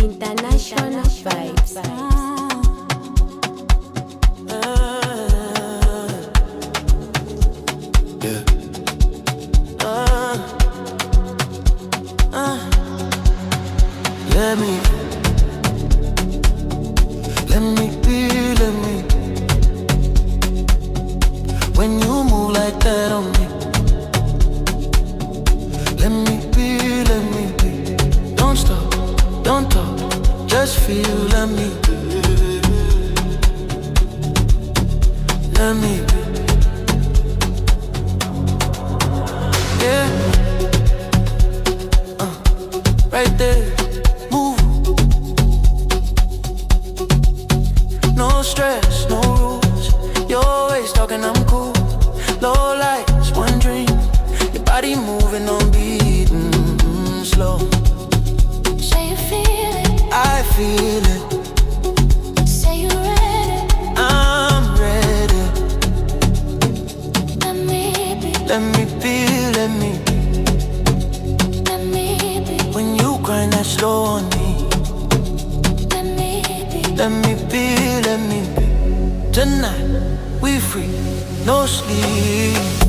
International vibes. Yeah. Let me be, let me. When you move like that on me, let me be. Don't stop, don't talk, just feel, let me be. Let me be. Yeah. Right there, move. No stress, no rules. You're always talking, I'm cool. Low lights, one dream. Your body moving on beat, slow. Say you feel it, I feel it. say you ready. I'm ready. Let me be, Let me be, let me be. let me be, When you grind that slow on me, let me be. let me be, let me be. Tonight, we free, no sleep.